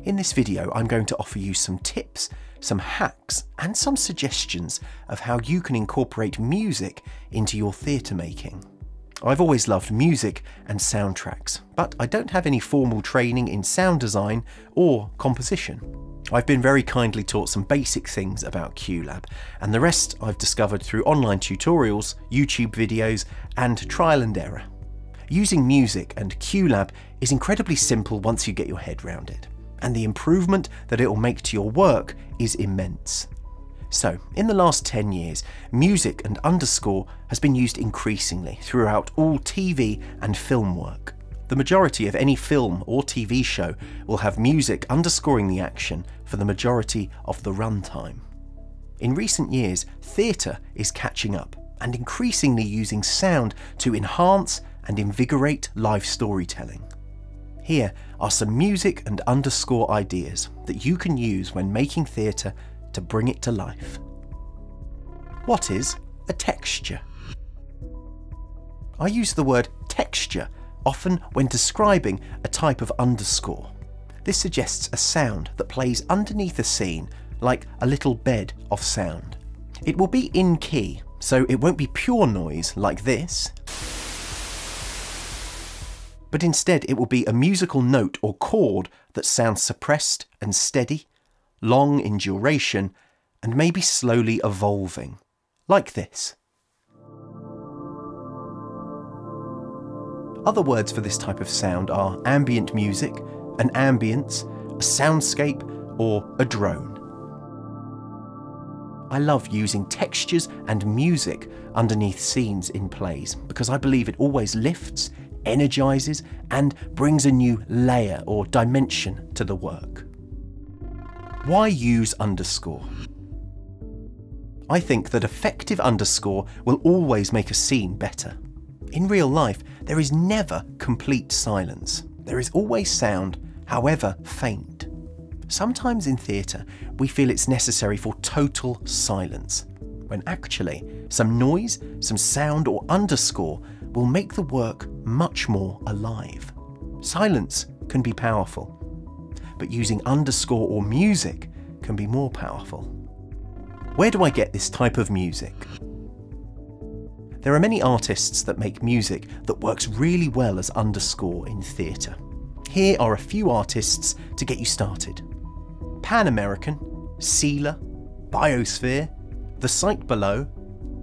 In this video, I'm going to offer you some tips, some hacks, and some suggestions of how you can incorporate music into your theatre making. I've always loved music and soundtracks, but I don't have any formal training in sound design or composition. I've been very kindly taught some basic things about QLab, and the rest I've discovered through online tutorials, YouTube videos, and trial and error. Using music and QLab is incredibly simple once you get your head round it, and the improvement that it will make to your work is immense. So, in the last 10 years, music and underscore has been used increasingly throughout all TV and film work. The majority of any film or TV show will have music underscoring the action for the majority of the runtime. In recent years, theatre is catching up and increasingly using sound to enhance and invigorate live storytelling. Here are some music and underscore ideas that you can use when making theatre to bring it to life. What is a texture? I use the word texture often when describing a type of underscore. This suggests a sound that plays underneath a scene like a little bed of sound. It will be in key, so it won't be pure noise like this, but instead it will be a musical note or chord that sounds suppressed and steady, long in duration, and maybe slowly evolving, like this. Other words for this type of sound are ambient music, an ambience, a soundscape, or a drone. I love using textures and music underneath scenes in plays because I believe it always lifts, energizes, and brings a new layer or dimension to the work. Why use underscore? I think that effective underscore will always make a scene better. In real life, there is never complete silence. There is always sound, however faint. Sometimes in theatre, we feel it's necessary for total silence, when actually some noise, some sound or underscore will make the work much more alive. Silence can be powerful, but using underscore or music can be more powerful. Where do I get this type of music? There are many artists that make music that works really well as underscore in theatre. Here are a few artists to get you started. Pan American, Sealer, Biosphere, The Site Below,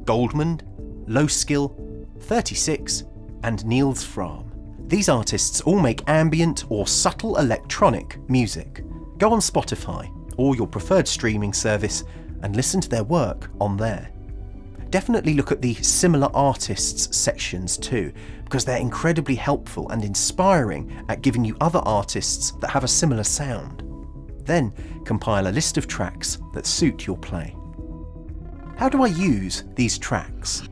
Goldman, Low Skill, 36, and Niels Fram. These artists all make ambient or subtle electronic music. Go on Spotify or your preferred streaming service and listen to their work on there. Definitely look at the similar artists sections too, because they're incredibly helpful and inspiring at giving you other artists that have a similar sound. Then compile a list of tracks that suit your play. How do I use these tracks?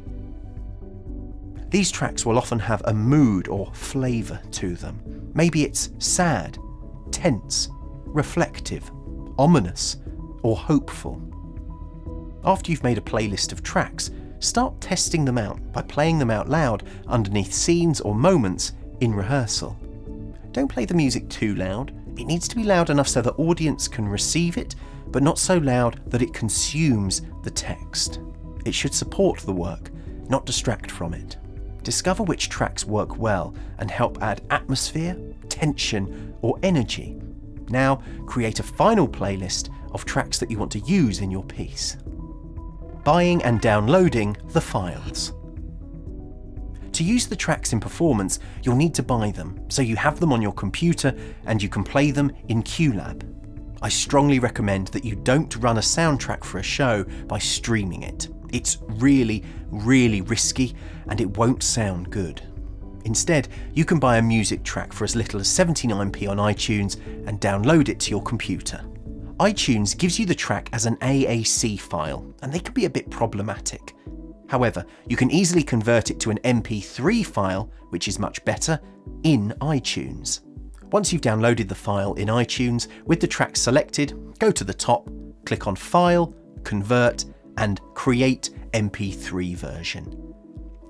These tracks will often have a mood or flavour to them. Maybe it's sad, tense, reflective, ominous, or hopeful. After you've made a playlist of tracks, start testing them out by playing them out loud underneath scenes or moments in rehearsal. Don't play the music too loud. It needs to be loud enough so the audience can receive it, but not so loud that it consumes the text. It should support the work, not distract from it. Discover which tracks work well and help add atmosphere, tension, or energy. Now create a final playlist of tracks that you want to use in your piece. Buying and downloading the files. To use the tracks in performance, you'll need to buy them, so you have them on your computer and you can play them in QLab. I strongly recommend that you don't run a soundtrack for a show by streaming it. It's really, really risky and it won't sound good. Instead, you can buy a music track for as little as 79p on iTunes and download it to your computer. iTunes gives you the track as an AAC file, and they can be a bit problematic. However, you can easily convert it to an MP3 file, which is much better, in iTunes. Once you've downloaded the file in iTunes, with the track selected, go to the top, click on File, Convert, and Create MP3 version.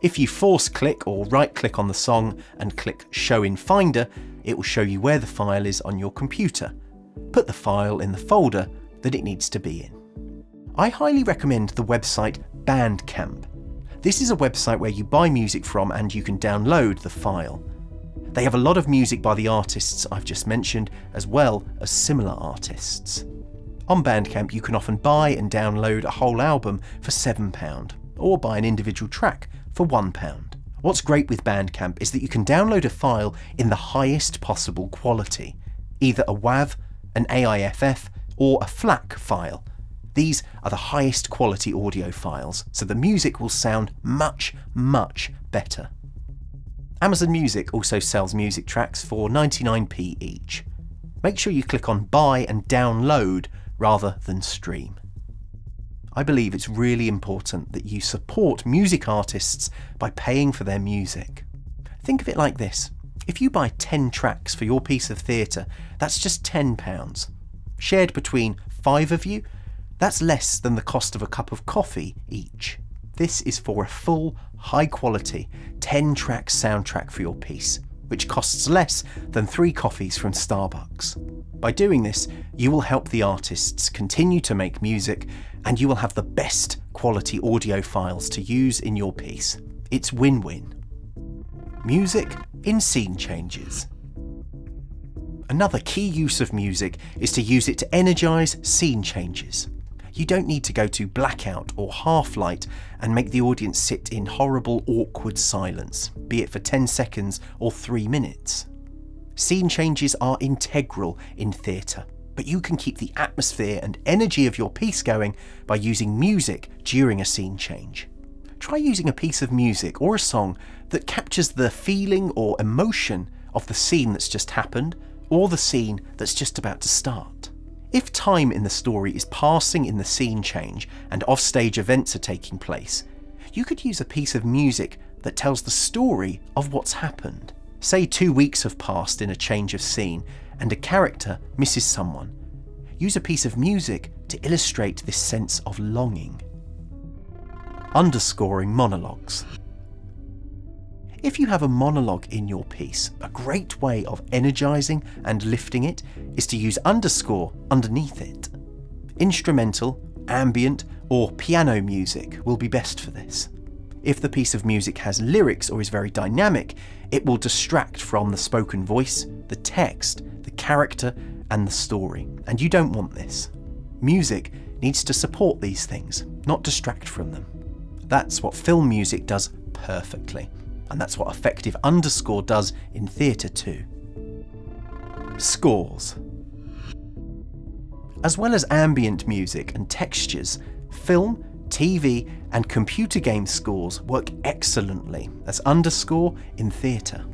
If you force click or right click on the song and click Show in Finder, it will show you where the file is on your computer. put the file in the folder that it needs to be in. I highly recommend the website Bandcamp. This is a website where you buy music from and you can download the file. They have a lot of music by the artists I've just mentioned, as well as similar artists. On Bandcamp you can often buy and download a whole album for £7, or buy an individual track for £1. What's great with Bandcamp is that you can download a file in the highest possible quality, either a WAV, an AIFF, or a FLAC file. These are the highest quality audio files, so the music will sound much, much better. Amazon Music also sells music tracks for 99p each. Make sure you click on buy and download rather than stream. I believe it's really important that you support music artists by paying for their music. Think of it like this. If you buy 10 tracks for your piece of theatre, that's just £10. Shared between 5 of you, that's less than the cost of a cup of coffee each. This is for a full, high quality, 10-track soundtrack for your piece, which costs less than 3 coffees from Starbucks. By doing this, you will help the artists continue to make music, and you will have the best quality audio files to use in your piece. It's win-win. Music in scene changes. Another key use of music is to use it to energise scene changes. You don't need to go to blackout or half light and make the audience sit in horrible, awkward silence, be it for 10 seconds or 3 minutes. Scene changes are integral in theatre, but you can keep the atmosphere and energy of your piece going by using music during a scene change. Try using a piece of music or a song that captures the feeling or emotion of the scene that's just happened, or the scene that's just about to start. If time in the story is passing in the scene change and offstage events are taking place, you could use a piece of music that tells the story of what's happened. Say 2 weeks have passed in a change of scene and a character misses someone. Use a piece of music to illustrate this sense of longing. Underscoring monologues. If you have a monologue in your piece, a great way of energising and lifting it is to use underscore underneath it. Instrumental, ambient, or piano music will be best for this. If the piece of music has lyrics or is very dynamic, it will distract from the spoken voice, the text, the character, and the story, and you don't want this. Music needs to support these things, not distract from them. That's what film music does perfectly, and that's what effective underscore does in theatre too. Scores. As well as ambient music and textures, film, TV and computer game scores work excellently as underscore in theatre.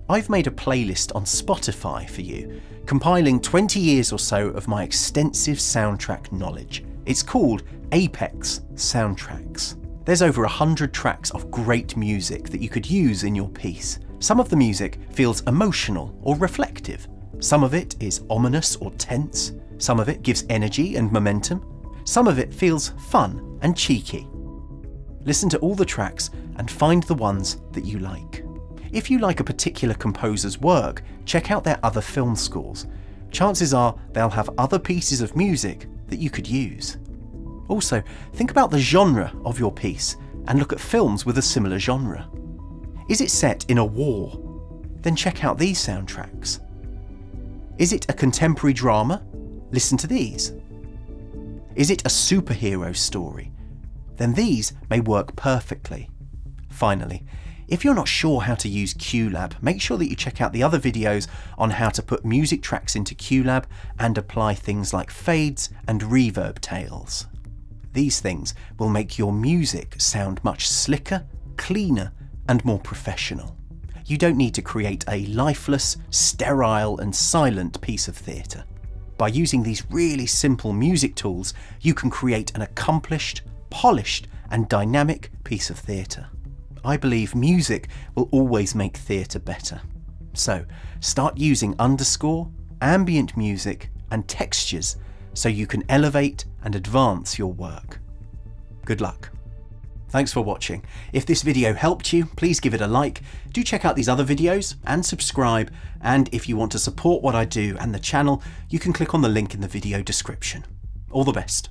I've made a playlist on Spotify for you, compiling 20 years or so of my extensive soundtrack knowledge. It's called Apex Soundtracks. There's over 100 tracks of great music that you could use in your piece. Some of the music feels emotional or reflective. Some of it is ominous or tense. Some of it gives energy and momentum. Some of it feels fun and cheeky. Listen to all the tracks and find the ones that you like. If you like a particular composer's work, check out their other film scores. Chances are they'll have other pieces of music that you could use. Also, think about the genre of your piece and look at films with a similar genre. Is it set in a war? Then check out these soundtracks. Is it a contemporary drama? Listen to these. Is it a superhero story? Then these may work perfectly. Finally, if you're not sure how to use QLab, make sure that you check out the other videos on how to put music tracks into QLab and apply things like fades and reverb tails. These things will make your music sound much slicker, cleaner, and more professional. You don't need to create a lifeless, sterile, and silent piece of theatre. By using these really simple music tools, you can create an accomplished, polished, and dynamic piece of theatre. I believe music will always make theatre better. So, start using underscore, ambient music, and textures so you can elevate and advance your work. Good luck. Thanks for watching. If this video helped you, please give it a like. Do check out these other videos and subscribe. And if you want to support what I do and the channel, you can click on the link in the video description. All the best.